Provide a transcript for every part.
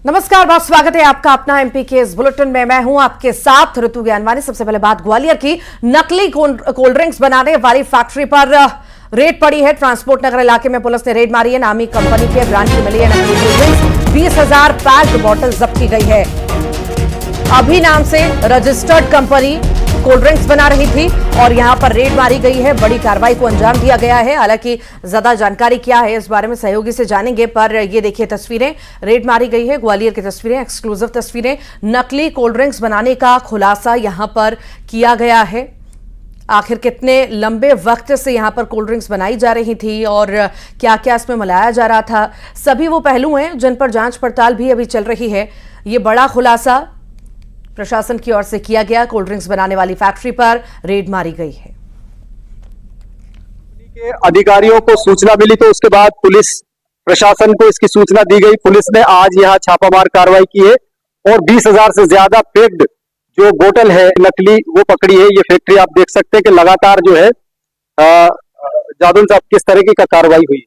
नमस्कार, बहुत स्वागत है आपका अपना एमपी के इस बुलेटिन में। मैं हूं आपके साथ ऋतु ज्ञानवानी। सबसे पहले बात ग्वालियर की। नकली कोल्ड ड्रिंक्स बनाने वाली फैक्ट्री पर रेड पड़ी है। ट्रांसपोर्ट नगर इलाके में पुलिस ने रेड मारी है। नामी कंपनी के ब्रांड की मिली है नकली कोल्ड ड्रिंक्स। 20,000 पैक्ड बॉटल जब्त की गई है। अभी नाम से रजिस्टर्ड कंपनी कोल्ड ड्रिंक्स बना रही थी और यहां पर रेड मारी गई है। बड़ी कार्रवाई को अंजाम दिया गया है। हालांकि ज्यादा जानकारी क्या है इस बारे में सहयोगी से जानेंगे, पर ये देखिए तस्वीरें, रेड मारी गई है। ग्वालियर की तस्वीरें, एक्सक्लूसिव तस्वीरें। नकली कोल्ड ड्रिंक्स बनाने का खुलासा यहां पर किया गया है। आखिर कितने लंबे वक्त से यहां पर कोल्ड ड्रिंक्स बनाई जा रही थी और क्या क्या इसमें मिलाया जा रहा था, सभी वो पहलू हैं जिन पर जांच पड़ताल भी अभी चल रही है। ये बड़ा खुलासा प्रशासन की ओर से किया गया। कोल्ड ड्रिंक्स बनाने वाली फैक्ट्री पर रेड मारी गई है। अधिकारियों को सूचना मिली तो उसके बाद पुलिस प्रशासन को इसकी सूचना दी गई। पुलिस ने आज यहां छापामार कार्रवाई की है और 20,000 से ज्यादा पैक्ड जो बोतल है नकली वो पकड़ी है। ये फैक्ट्री आप देख सकते हैं कि लगातार जो है जादून साहब किस तरीके का कार्रवाई हुई।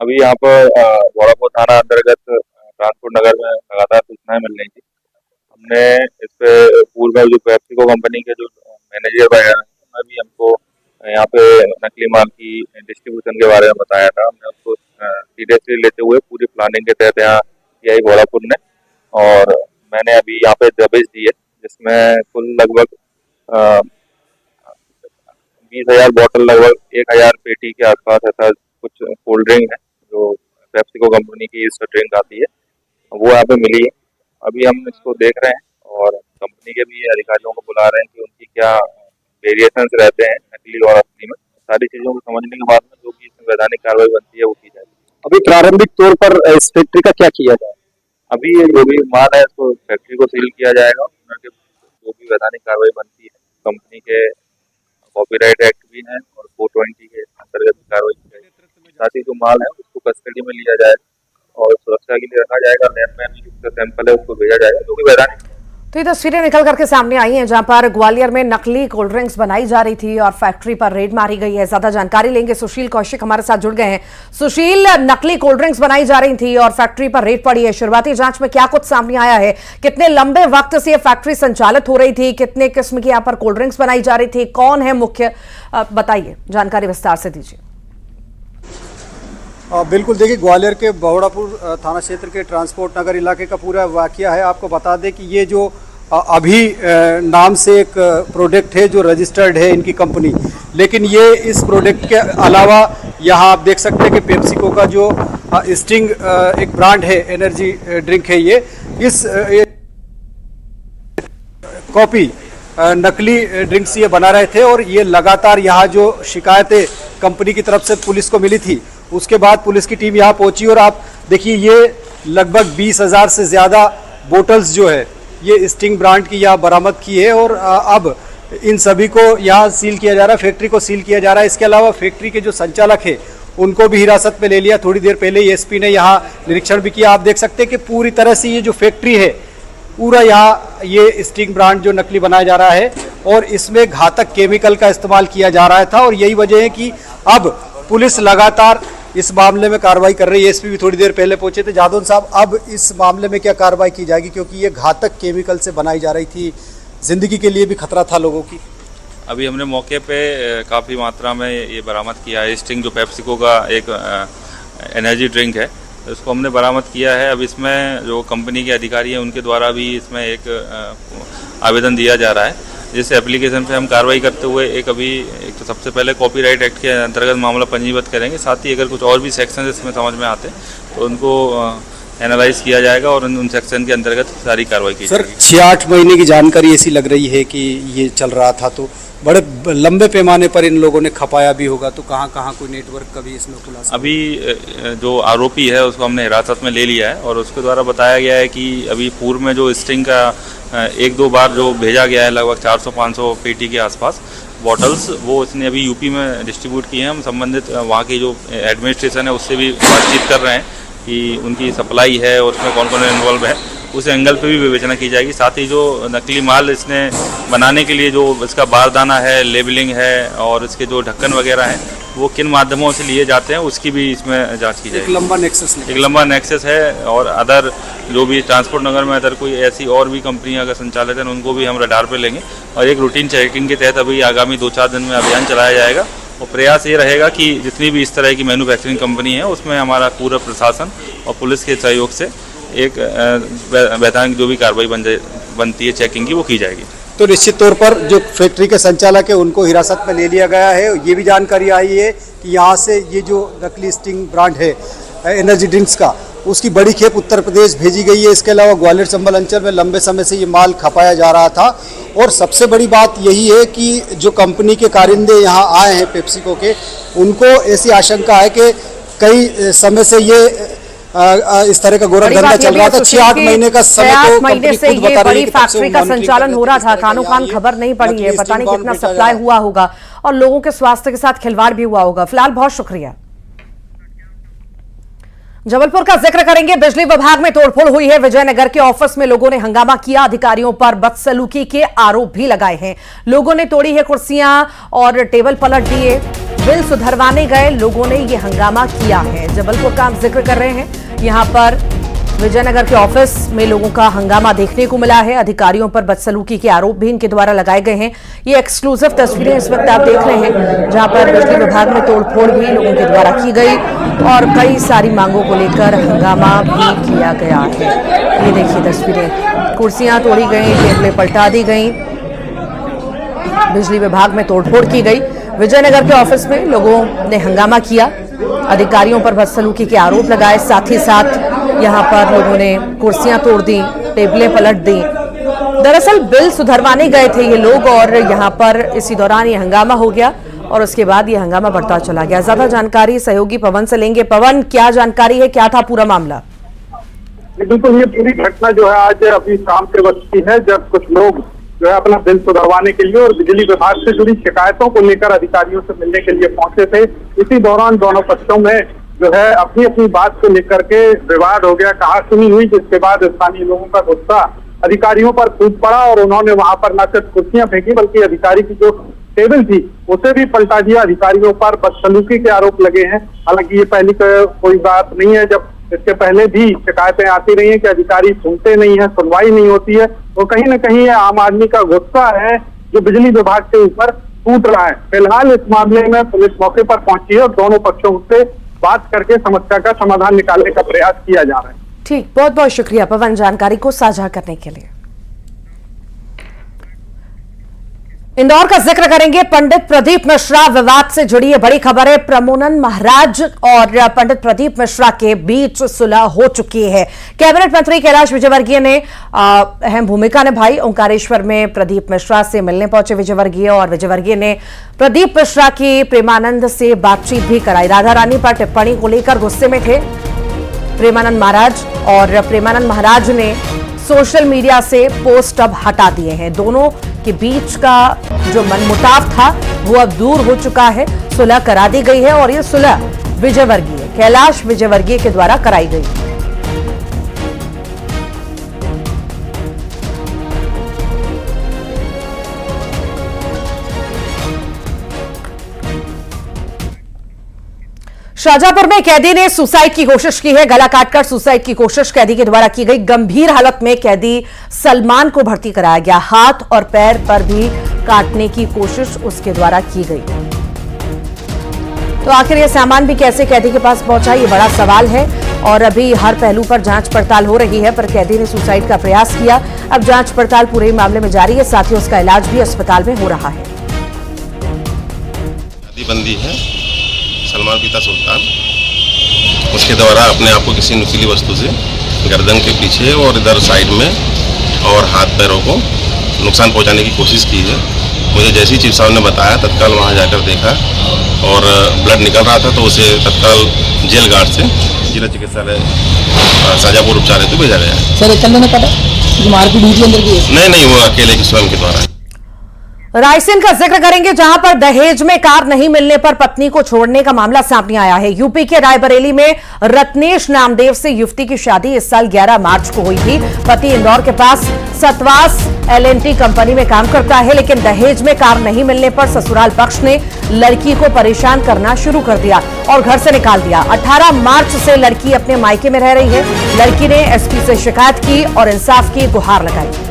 अभी यहाँ पर घोड़ापुर थाना अंतर्गत ट्रांसपोर्ट नगर में लगातार सूचनाएं मिल रही थी। हमने इस पे पूर्व जो पेप्सिको कंपनी के जो मैनेजर वगैरह हैं भी हमको यहाँ पे नकली माल की डिस्ट्रीब्यूशन के बारे में बताया था। हमने उसको सीरियसली लेते हुए पूरी प्लानिंग के तहत यहाँ किया घोड़ापुर ने, और मैंने अभी यहाँ पे दबिश दी है जिसमें कुल लगभग 20,000 बोतल, लगभग 1,000 पेटी के आसपास ऐसा कुछ कोल्ड ड्रिंक है जो पेप्सिको कंपनी की इस ड्रिंक आती है, वो यहाँ पे मिली है। अभी हम इसको देख रहे हैं और कंपनी के भी अधिकारियों को बुला रहे हैं कि उनकी क्या वेरिएशंस रहते हैं नकली और असली में। सारी चीजों को समझने के बाद में जो भी इसमें वैधानिक कार्रवाई बनती है वो की जाएगी। अभी प्रारंभिक तौर पर इस फैक्ट्री का क्या किया जाए? अभी जो भी माल है इसको फैक्ट्री को सील किया जाएगा। जो भी वैधानिक कार्रवाई बनती है कंपनी के कॉपीराइट एक्ट भी है और 420 के अंतर्गत कार्रवाई की जाएगी। साथ ही जो माल है उसको कस्टडी में लिया जाएगा और सुरक्षा के लिए रखा जाएगा। लैब में जो सैंपल है उसको भेजा जाएगा जो भी वैधानिक। तो ये तस्वीरें निकल करके सामने आई हैं जहां पर ग्वालियर में नकली कोल्ड ड्रिंक्स बनाई जा रही थी और फैक्ट्री पर रेड मारी गई है। ज्यादा जानकारी लेंगे, सुशील कौशिक हमारे साथ जुड़ गए हैं। सुशील, नकली कोल्ड ड्रिंक्स बनाई जा रही थी और फैक्ट्री पर रेड पड़ी है। शुरुआती जांच में क्या कुछ सामने आया है? कितने लंबे वक्त से ये फैक्ट्री संचालित हो रही थी? कितने किस्म की यहाँ पर कोल्ड ड्रिंक्स बनाई जा रही थी? कौन है मुख्य, बताइए, जानकारी विस्तार से दीजिए। बिल्कुल, देखिए ग्वालियर के घोड़ापुर थाना क्षेत्र के ट्रांसपोर्ट नगर इलाके का पूरा वाकया है। आपको बता दें कि ये जो अभी नाम से एक प्रोडक्ट है जो रजिस्टर्ड है इनकी कंपनी, लेकिन ये इस प्रोडक्ट के अलावा यहाँ आप देख सकते हैं कि पेप्सिको का जो स्टिंग एक ब्रांड है, एनर्जी ड्रिंक है, ये इस कॉपी नकली ड्रिंक्स ये बना रहे थे। और ये लगातार यहाँ जो शिकायतें कंपनी की तरफ से पुलिस को मिली थी उसके बाद पुलिस की टीम यहाँ पहुंची और आप देखिए ये लगभग 20,000 से ज़्यादा बोतल्स जो है ये स्टिंग ब्रांड की यहाँ बरामद की है और अब इन सभी को यहाँ सील किया जा रहा है, फैक्ट्री को सील किया जा रहा है। इसके अलावा फैक्ट्री के जो संचालक है उनको भी हिरासत में ले लिया। थोड़ी देर पहले एसपी ने यहाँ निरीक्षण भी किया। आप देख सकते हैं कि पूरी तरह से ये जो फैक्ट्री है पूरा यहाँ ये स्टिंग ब्रांड जो नकली बनाया जा रहा है और इसमें घातक केमिकल का इस्तेमाल किया जा रहा था और यही वजह है कि अब पुलिस लगातार इस मामले में कार्रवाई कर रही है। एसपी भी थोड़ी देर पहले पहुंचे थे। जादौन साहब, अब इस मामले में क्या कार्रवाई की जाएगी, क्योंकि ये घातक केमिकल से बनाई जा रही थी, जिंदगी के लिए भी खतरा था लोगों की? अभी हमने मौके पे काफ़ी मात्रा में ये बरामद किया है। स्टिंग जो पेप्सिको का एक एनर्जी ड्रिंक है इसको हमने बरामद किया है। अब इसमें जो कंपनी के अधिकारी हैं उनके द्वारा भी इसमें एक आवेदन दिया जा रहा है, जिस एप्लीकेशन पे हम कार्रवाई करते हुए एक तो सबसे पहले कॉपीराइट एक्ट के अंतर्गत मामला पंजीबद्ध करेंगे। साथ ही अगर कुछ और भी सेक्शन इसमें समझ में आते तो उनको एनालाइज किया जाएगा और उन सेक्शन के अंतर्गत सारी कार्रवाई की जाएगी। सर, 6-8 महीने की जानकारी ऐसी लग रही है कि ये चल रहा था, तो बड़े लंबे पैमाने पर इन लोगों ने खपाया भी होगा, तो कहाँ कहाँ कोई नेटवर्क का भी इसमें खुलासा? अभी जो आरोपी है उसको हमने हिरासत में ले लिया है और उसके द्वारा बताया गया है कि अभी पूर्व में जो स्टिंग का 1-2 बार जो भेजा गया है लगभग 400-500 पेटी के आसपास बॉटल्स, वो इसने अभी यूपी में डिस्ट्रीब्यूट किए हैं। हम संबंधित वहाँ की जो एडमिनिस्ट्रेशन है उससे भी बातचीत कर रहे हैं कि उनकी सप्लाई है और उसमें कौन कौन इन्वॉल्व है, उस एंगल पे भी विवेचना की जाएगी। साथ ही जो नकली माल इसने बनाने के लिए जो इसका बारदाना है, लेबलिंग है और इसके जो ढक्कन वगैरह हैं वो किन माध्यमों से लिए जाते हैं उसकी भी इसमें जांच की एक जाएगी। लंबा नेक्सस एक लंबा नेक्सस है और अदर जो भी ट्रांसपोर्ट नगर में अदर कोई ऐसी और भी कंपनियां अगर संचालित हैं उनको भी हम रडार पे लेंगे और एक रूटीन चेकिंग के तहत अभी आगामी 2-4 दिन में अभियान चलाया जाएगा और प्रयास ये रहेगा कि जितनी भी इस तरह की मैन्युफैक्चरिंग कंपनी है उसमें हमारा पूरा प्रशासन और पुलिस के सहयोग से एक वैधानिक जो भी कार्रवाई बनती है चेकिंग की वो की जाएगी। तो निश्चित तौर पर जो फैक्ट्री के संचालक है उनको हिरासत में ले लिया गया है। ये भी जानकारी आई है कि यहाँ से ये जो नकली स्टिंग ब्रांड है एनर्जी ड्रिंक्स का, उसकी बड़ी खेप उत्तर प्रदेश भेजी गई है। इसके अलावा ग्वालियर चंबल अंचल में लंबे समय से ये माल खपाया जा रहा था। और सबसे बड़ी बात यही है कि जो कंपनी के कारिंदे यहाँ आए हैं पेप्सिको के, उनको ऐसी आशंका है कि कई समय से ये इस तरह का गोरख धंधा चल रहा था। 6-8 महीने का समय तो महीने से ये बड़ी फैक्ट्री का संचालन हो रहा था। कानो कान खबर नहीं पड़ी है, पता नहीं कितना सप्लाई हुआ होगा और लोगों के स्वास्थ्य के साथ खिलवाड़ भी हुआ होगा। फिलहाल बहुत शुक्रिया। जबलपुर का जिक्र करेंगे। बिजली विभाग में तोड़फोड़ हुई है। विजयनगर के ऑफिस में लोगों ने हंगामा किया, अधिकारियों पर बदसलूकी के आरोप भी लगाए हैं। लोगों ने तोड़ी है कुर्सियां और टेबल पलट दिए, बिल सुधरवाने गए लोगों ने ये हंगामा किया है। जबलपुर का हम जिक्र कर रहे हैं। यहां पर विजयनगर के ऑफिस में लोगों का हंगामा देखने को मिला है। अधिकारियों पर बदसलूकी के आरोप भी इनके द्वारा लगाए गए हैं। ये एक्सक्लूसिव तस्वीरें इस वक्त आप देख रहे हैं जहां पर बिजली विभाग में तोड़फोड़ भी लोगों के द्वारा की गई और कई सारी मांगों को लेकर हंगामा भी किया गया है। ये देखिए तस्वीरें, कुर्सियां तोड़ी गई, टेबलें पलटा दी गई, बिजली विभाग में तोड़फोड़ की गई। विजयनगर के ऑफिस में लोगों ने हंगामा किया, अधिकारियों पर बदसलूकी के आरोप लगाए, साथ ही साथ यहां पर लोगों ने कुर्सियां तोड़ दी, टेबलें पलट दी। दरअसल बिल सुधरवाने गए थे ये लोग और यहां पर इसी दौरान ये हंगामा हो गया और उसके बाद ये हंगामा बढ़ता चला गया। ज्यादा जानकारी सहयोगी पवन से लेंगे। पवन, क्या जानकारी है, क्या था पूरा मामला? बिल्कुल, ये पूरी घटना जो है आज अभी शाम के वक्त की है, जब कुछ लोग जो है अपना बिल सुधरवाने के लिए और बिजली विभाग से जुड़ी शिकायतों को लेकर अधिकारियों से मिलने के लिए पहुंचे थे। इसी दौरान दोनों पक्षों में जो है अपनी अपनी बात को लेकर के विवाद हो गया, कहासुनी हुई, जिसके बाद स्थानीय लोगों का गुस्सा अधिकारियों पर फूट पड़ा और उन्होंने वहां पर न सिर्फ कुर्सियां फेंकी बल्कि अधिकारी की जो टेबल थी उसे भी पलटा दिया। अधिकारियों पर बदसलूकी के आरोप लगे हैं। हालांकि ये पहली कोई बात नहीं है, जब इसके पहले भी शिकायतें आती रही हैं कि अधिकारी सुनते नहीं है, सुनवाई नहीं होती है। तो कहीं न कहीं ये आम आदमी का गुस्सा है जो बिजली विभाग के ऊपर फूट रहा है। फिलहाल इस मामले में पुलिस मौके पर पहुंची है और दोनों पक्षों से बात करके समस्या का समाधान निकालने का प्रयास किया जा रहा है। ठीक, बहुत बहुत शुक्रिया पवन जानकारी को साझा करने के लिए। इंदौर का जिक्र करेंगे। पंडित प्रदीप मिश्रा विवाद से जुड़ी है बड़ी खबर है। प्रमोनन महाराज और पंडित प्रदीप मिश्रा के बीच सुलह हो चुकी है। कैबिनेट मंत्री कैलाश विजयवर्गीय ने अहम भूमिका निभाई। ओंकारेश्वर में प्रदीप मिश्रा से मिलने पहुंचे विजयवर्गीय और विजयवर्गीय ने प्रदीप मिश्रा की प्रेमानंद से बातचीत भी कराई। राधा रानी पर टिप्पणी को लेकर गुस्से में थे प्रेमानंद महाराज और प्रेमानंद महाराज ने सोशल मीडिया से पोस्ट अब हटा दिए हैं। दोनों के बीच का जो मनमुटाव था वो अब दूर हो चुका है, सुलह करा दी गई है और ये सुलह विजयवर्गीय कैलाश विजयवर्गीय के द्वारा कराई गई। शाहजहांपुर में कैदी ने सुसाइड की कोशिश की है। गला काटकर सुसाइड की कोशिश कैदी के द्वारा की गई। गंभीर हालत में कैदी सलमान को भर्ती कराया गया। हाथ और पैर पर भी काटने की कोशिश उसके द्वारा की गई। तो आखिर यह सामान भी कैसे कैदी के पास पहुंचा, ये बड़ा सवाल है और अभी हर पहलू पर जांच पड़ताल हो रही है। पर कैदी ने सुसाइड का प्रयास किया। अब जांच पड़ताल पूरे मामले में जारी है, साथ ही उसका इलाज भी अस्पताल में हो रहा है। बंदी है सलमान पिता सुल्तान, उसके द्वारा अपने आप को किसी नुकीली वस्तु से गर्दन के पीछे और इधर साइड में और हाथ पैरों को नुकसान पहुंचाने की कोशिश की है। मुझे जैसे ही चीफ साहब ने बताया तत्काल वहां जाकर देखा और ब्लड निकल रहा था तो उसे तत्काल जेल गार्ड से जिला चिकित्सालय शाहजहांपुर उपचार हेतु भेजा गया है। सर चंदन ने पता मारपीट हुई थी अंदर की? नहीं, वो अकेले के स्वयं के द्वारा। रायसेन का जिक्र करेंगे, जहां पर दहेज में कार नहीं मिलने पर पत्नी को छोड़ने का मामला सामने आया है। यूपी के रायबरेली में रत्नेश नामदेव से युवती की शादी इस साल 11 मार्च को हुई थी। पति इंदौर के पास सतवास LNT कंपनी में काम करता है, लेकिन दहेज में कार नहीं मिलने पर ससुराल पक्ष ने लड़की को परेशान करना शुरू कर दिया और घर से निकाल दिया। 18 मार्च से लड़की अपने मायके में रह रही है। लड़की ने SP से शिकायत की और इंसाफ की गुहार लगाई।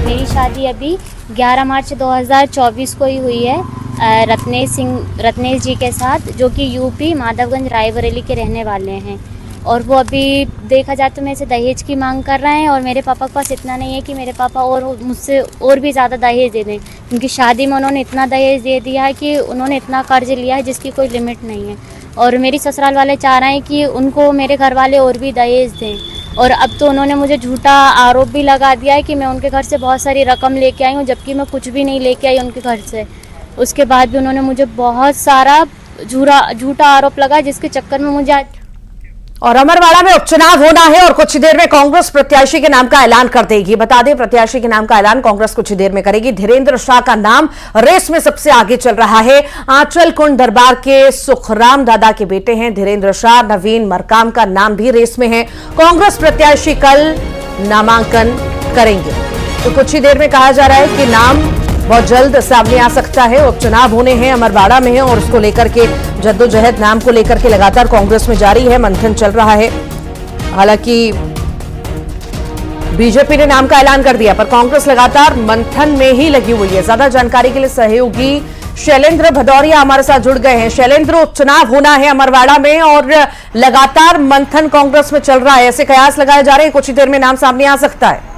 मेरी शादी अभी 11 मार्च 2024 को ही हुई है रत्नेश जी के साथ, जो कि यूपी माधवगंज रायबरेली के रहने वाले हैं। और वो अभी देखा जाए तो मेरे से दहेज की मांग कर रहे हैं और मेरे पापा के पास इतना नहीं है कि मेरे पापा और मुझसे और भी ज़्यादा दहेज दे दें, क्योंकि शादी में उन्होंने इतना दहेज दे दिया है कि उन्होंने इतना कर्ज लिया है जिसकी कोई लिमिट नहीं है। और मेरी ससुराल वाले चाह रहे हैं कि उनको मेरे घर वाले और भी दहेज दें। और अब तो उन्होंने मुझे झूठा आरोप भी लगा दिया है कि मैं उनके घर से बहुत सारी रकम लेके आई हूँ, जबकि मैं कुछ भी नहीं लेके आई उनके घर से। उसके बाद भी उन्होंने मुझे बहुत सारा झूठा आरोप लगा, जिसके चक्कर में मुझे आज और अमरवाड़ा में उपचुनाव होना है और कुछ ही देर में कांग्रेस प्रत्याशी के नाम का ऐलान कर देगी। बता दें, प्रत्याशी के नाम का ऐलान कांग्रेस कुछ ही देर में करेगी। धीरेन्द्र शाह का नाम रेस में सबसे आगे चल रहा है। आंचल कुंड दरबार के सुखराम दादा के बेटे हैं धीरेन्द्र शाह। नवीन मरकाम का नाम भी रेस में है। कांग्रेस प्रत्याशी कल नामांकन करेंगे, तो कुछ ही देर में कहा जा रहा है कि नाम बहुत जल्द सामने आ सकता है। उपचुनाव होने हैं, अमरवाड़ा में है और उसको लेकर के जद्दोजहद नाम को लेकर के लगातार कांग्रेस में जारी है, मंथन चल रहा है। हालांकि बीजेपी ने नाम का ऐलान कर दिया, पर कांग्रेस लगातार मंथन में ही लगी हुई है। ज्यादा जानकारी के लिए सहयोगी शैलेंद्र भदौरिया हमारे साथ जुड़ गए हैं। शैलेंद्र, उपचुनाव होना है अमरवाड़ा में और लगातार मंथन कांग्रेस में चल रहा है, ऐसे कयास लगाए जा रहे हैं कुछ ही देर में नाम सामने आ सकता है।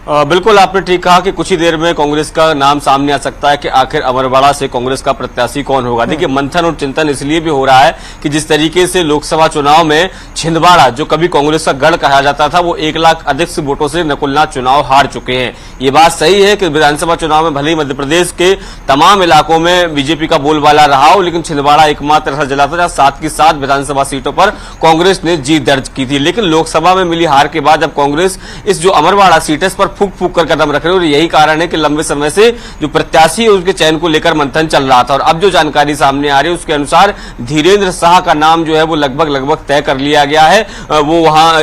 बिल्कुल आपने ठीक कहा कि कुछ ही देर में कांग्रेस का नाम सामने आ सकता है कि आखिर अमरवाड़ा से कांग्रेस का प्रत्याशी कौन होगा। देखिए, मंथन और चिंतन इसलिए भी हो रहा है कि जिस तरीके से लोकसभा चुनाव में छिंदवाड़ा, जो कभी कांग्रेस का गढ़ कहा जाता था, वो 1 लाख अधिक से वोटों से नकुलनाथ चुनाव हार चुके हैं। ये बात सही है कि विधानसभा चुनाव में भले ही मध्य प्रदेश के तमाम इलाकों में बीजेपी का बोलबाला रहा हो, लेकिन छिंदवाड़ा एकमात्र ऐसा जिला था जहां 7 की 7 विधानसभा सीटों पर कांग्रेस ने जीत दर्ज की थी। लेकिन लोकसभा में मिली हार के बाद अब कांग्रेस इस जो अमरवाड़ा सीट है इस पर फूक फूक कर कदम रख रहे हैं और यही कारण है कि लंबे समय से जो प्रत्याशी है उसके चयन को लेकर मंथन चल रहा था। और अब जो जानकारी सामने आ रही है उसके अनुसार धीरेन्द्र शाह का नाम जो है वो लगभग तय कर लिया गया है। वो वहां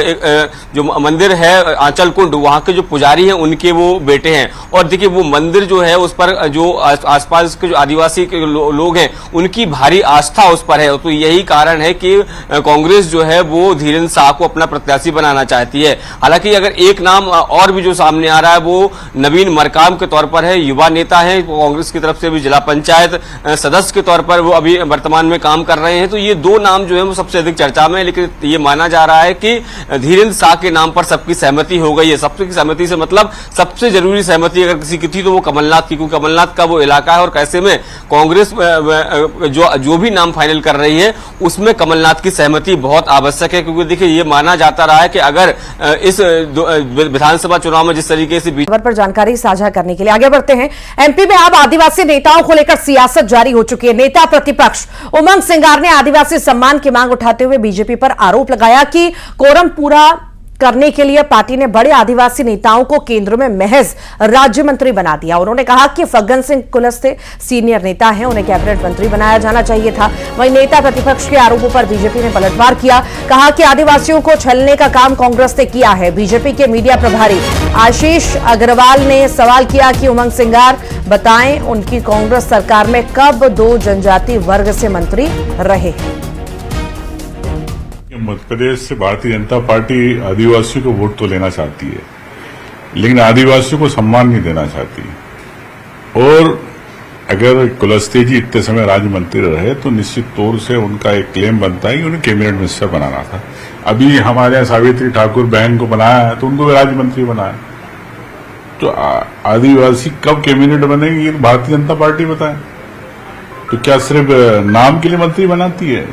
जो मंदिर है आंचल कुंड, वहां के जो पुजारी हैं उनके वो बेटे हैं। और देखिए, वो मंदिर जो है उस पर जो आसपास के जो आदिवासी के लोग हैं उनकी भारी आस्था उस पर है। तो यही कारण है कि कांग्रेस जो है वो धीरेन्द्र शाह को अपना प्रत्याशी बनाना चाहती है। हालांकि अगर एक नाम और भी जो सामने आ रहा है वो नवीन मरकाम के तौर पर है। युवा नेता है, कांग्रेस की तरफ से भी जिला पंचायत सदस्य के तौर पर वो अभी वर्तमान में काम कर रहे हैं। तो ये 2 नाम जो है वो सबसे अधिक चर्चा में है। लेकिन ये माना जा रहा है कि धीरेन्द्र शाह के नाम पर सबकी सहमति हो गई है। सबकी सहमति से मतलब सबसे जरूरी सहमति अगर किसी की थी तो वो कमलनाथ की, क्योंकि कमलनाथ का वो इलाका है। और कैसे में कांग्रेस जो भी नाम फाइनल कर रही है उसमें कमलनाथ की सहमति बहुत आवश्यक है, क्योंकि देखिए ये माना जाता रहा है कि अगर इस विधानसभा चुनाव में जिस तरीके से खबर पर जानकारी साझा करने के लिए आगे बढ़ते हैं। MP में अब आदिवासी नेताओं को लेकर सियासत जारी हो चुकी है। नेता प्रतिपक्ष उमंग सिंगार ने आदिवासी सम्मान की मांग उठाते हुए बीजेपी पर आरोप लगाया कि कोरम पूरा करने के लिए पार्टी ने बड़े आदिवासी नेताओं को केंद्र में महज राज्य मंत्री बना दिया। उन्होंने कहा कि फग्गन सिंह कुलस्ते सीनियर नेता हैं, उन्हें कैबिनेट मंत्री बनाया जाना चाहिए था। वहीं नेता प्रतिपक्ष के आरोपों पर बीजेपी ने पलटवार किया, कहा कि आदिवासियों को छलने का काम कांग्रेस ने किया है। बीजेपी के मीडिया प्रभारी आशीष अग्रवाल ने सवाल किया कि उमंग सिंगार बताएं, उनकी कांग्रेस सरकार में कब 2 जनजाति वर्ग से मंत्री रहे। मध्य प्रदेश से भारतीय जनता पार्टी आदिवासियों को वोट तो लेना चाहती है, लेकिन आदिवासियों को सम्मान नहीं देना चाहती। और अगर कुलस्ते जी इतने समय राज्य मंत्री रहे तो निश्चित तौर से उनका एक क्लेम बनता है कि उन्हें कैबिनेट मिनिस्टर बनाना था। अभी हमारे यहाँ सावित्री ठाकुर बहन को बनाया है तो उनको भी राज्य मंत्री बनाया। तो आदिवासी कब कैबिनेट बनेगी ये भारतीय जनता पार्टी बताए। तो क्या सिर्फ नाम के लिए मंत्री बनाती है?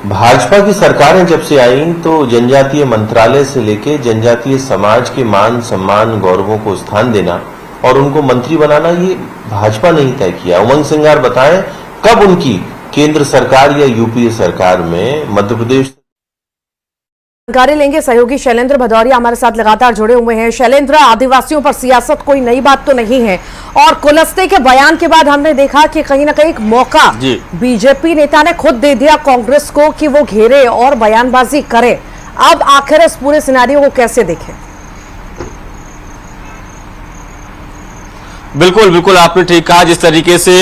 भाजपा की सरकारें जब से आई तो जनजातीय मंत्रालय से लेके जनजातीय समाज के मान सम्मान गौरवों को स्थान देना और उनको मंत्री बनाना ये भाजपा ने ही तय किया। उमंग सिंगार बताएं कब उनकी केंद्र सरकार या यूपीए सरकार में मध्य प्रदेश जानकारी लेंगे, सहयोगी शैलेंद्र भदौरिया हमारे साथ लगातार जुड़े हुए हैं। शैलेंद्र, आदिवासियों पर सियासत कोई नई बात तो नहीं है और कुलस्ते के बयान के बाद हमने देखा कि कहीं ना कहीं एक मौका बीजेपी नेता ने खुद दे दिया कांग्रेस को कि वो घेरे और बयानबाजी करे। अब आखिर इस पूरे सिनेरियो को कैसे देखें? बिल्कुल बिल्कुल, आपने ठीक कहा। जिस तरीके से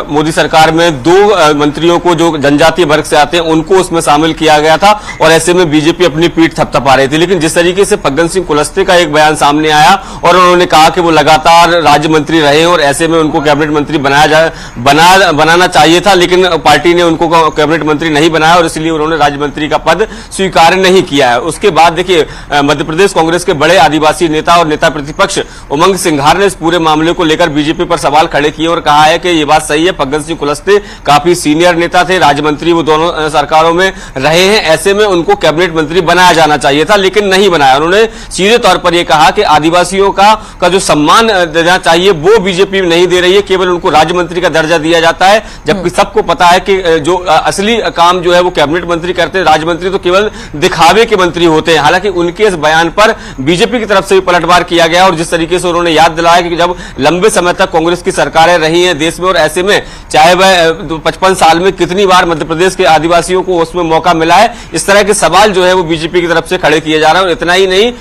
मोदी सरकार में दो मंत्रियों को जो जनजातीय वर्ग से आते हैं उनको उसमें शामिल किया गया था और ऐसे में बीजेपी अपनी पीठ थपथपा रही थी। लेकिन जिस तरीके से फग्गन सिंह कुलस्ते का एक बयान सामने आया और उन्होंने कहा कि वो लगातार राज्य मंत्री रहे और ऐसे में उनको कैबिनेट मंत्री बनाना चाहिए था, लेकिन पार्टी ने उनको कैबिनेट मंत्री नहीं बनाया और इसलिए उन्होंने राज्य मंत्री का पद स्वीकार नहीं किया है। उसके बाद देखिए, मध्य प्रदेश कांग्रेस के बड़े आदिवासी नेता और नेता प्रतिपक्ष उमंग सिंघार ने इस पूरे मामले को लेकर बीजेपी पर सवाल खड़े किए और कहा है कि ये बात सही है, फग्गन सिंह कुलस्ते काफी सीनियर नेता थे, राज्य मंत्री वो दोनों सरकारों में रहे हैं, ऐसे में उनको कैबिनेट मंत्री बनाया जाना चाहिए था, लेकिन नहीं बनाया। उन्होंने सीधे तौर पर यह कहा कि आदिवासियों का जो सम्मान देना चाहिए वो बीजेपी नहीं दे रही है, केवल उनको राज्य मंत्री का दर्जा दिया जाता है, जबकि सबको पता है कि जो असली काम जो है वो कैबिनेट मंत्री करते हैं, राज्य मंत्री तो केवल दिखावे के मंत्री होते हैं। हालांकि उनके इस बयान पर बीजेपी की तरफ से भी पलटवार किया गया और जिस तरीके से उन्होंने याद दिलाया कि जब लंबे समय तक कांग्रेस की सरकारें रही हैं देश में और ऐसे में चाहे वह 55 साल में कितनी बार मध्य प्रदेश के आदिवासियों को उसमें मौका मिला है, इस तरह के सवाल जो है वो बीजेपी की तरफ से खड़े किए जा रहे हैं। और इतना ही नहीं,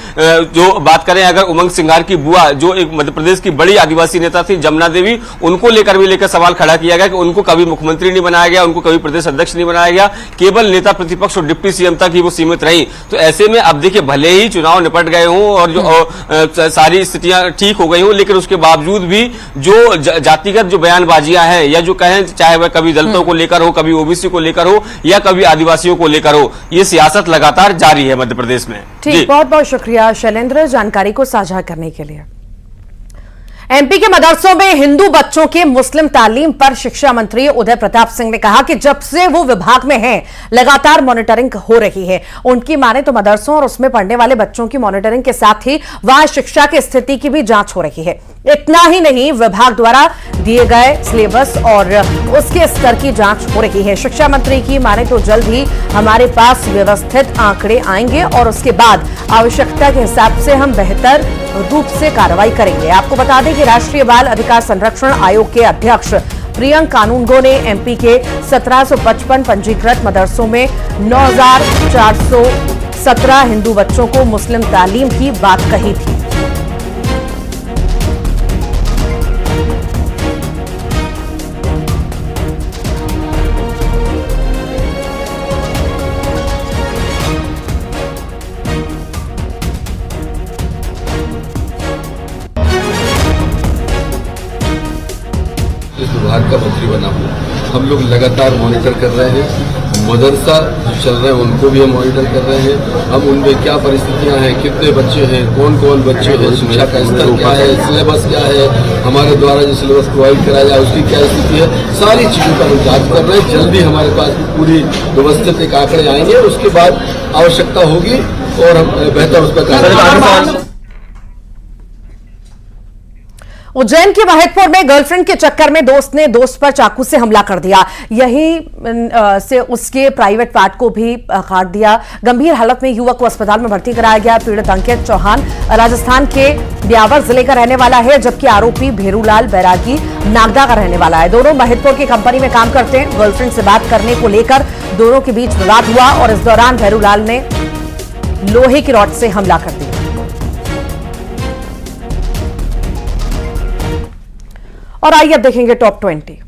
जो बात करें अगर उमंग सिंघार की बुआ जो एक मध्य प्रदेश की बड़ी आदिवासी नेता थी जमुना देवी, उनको लेकर सवाल खड़ा किया गया कि उनको कभी मुख्यमंत्री नहीं बनाया गया, उनको कभी प्रदेश अध्यक्ष नहीं बनाया गया, केवल नेता प्रतिपक्ष और डिप्टी सीएम तक ही वो सीमित रही। तो ऐसे में अब देखिए, भले ही चुनाव निपट गए हों और जो सारी स्थितियां ठीक हो गई हों, लेकिन उसके बावजूद भी जो जातिगत जो बयानबाजियां हैं या जो कहें चाहे वह कभी दलितों को लेकर हो, कभी ओबीसी को लेकर हो या कभी आदिवासियों को लेकर हो, ये सियासत लगातार जारी है मध्य प्रदेश में। ठीक, बहुत बहुत शुक्रिया शैलेंद्र जानकारी को साझा करने के लिए। एमपी के मदरसों में हिंदू बच्चों के मुस्लिम तालीम पर शिक्षा मंत्री उदय प्रताप सिंह ने कहा कि जब से वो विभाग में हैं लगातार मॉनिटरिंग हो रही है। उनकी माने तो मदरसों और उसमें पढ़ने वाले बच्चों की मॉनिटरिंग के साथ ही वहां शिक्षा की स्थिति की भी जांच हो रही है। इतना ही नहीं, विभाग द्वारा दिए गए सिलेबस और उसके स्तर की जांच हो रही है। शिक्षा मंत्री की माने तो जल्द ही हमारे पास व्यवस्थित आंकड़े आएंगे और उसके बाद आवश्यकता के हिसाब से हम बेहतर रूप से कार्रवाई करेंगे। आपको बता दें कि राष्ट्रीय बाल अधिकार संरक्षण आयोग के अध्यक्ष प्रियंक कानूनगो ने एमपी के 1755 पंजीकृत मदरसों में 9417 हिंदू बच्चों को मुस्लिम तालीम की बात कही थी। इस विभाग का मंत्री बना हूँ। हम लोग लगातार मॉनिटर कर रहे हैं, मदरसा जो चल रहे हैं उनको भी हम मॉनिटर कर रहे हैं। हम उनमें क्या परिस्थितियां हैं, कितने बच्चे हैं, कौन कौन बच्चे हैं, शिक्षा का स्तर क्या है, सिलेबस क्या है, हमारे द्वारा जो सिलेबस प्रोवाइड कराया जाए उसकी क्या स्थिति है, सारी चीज़ों का हम जाँच कर रहे हैं। जल्दी हमारे पास पूरी व्यवस्थित एक आंकड़े आएंगे, उसके बाद आवश्यकता होगी और हम बेहतर उस पर कार्य। उज्जैन के महतपुर में गर्लफ्रेंड के चक्कर में दोस्त ने दोस्त पर चाकू से हमला कर दिया, यहीं से उसके प्राइवेट पार्ट को भी काट दिया। गंभीर हालत में युवक को अस्पताल में भर्ती कराया गया। पीड़ित अंकित चौहान राजस्थान के ब्यावर जिले का रहने वाला है, जबकि आरोपी भेरूलाल बैरागी नागदा का रहने वाला है। दोनों महतपुर की कंपनी में काम करते हैं। गर्लफ्रेंड से बात करने को लेकर दोनों के बीच विवाद हुआ और इस दौरान भेरूलाल ने लोहे की रॉड से हमला कर दिया। और आइए अब देखेंगे टॉप 20।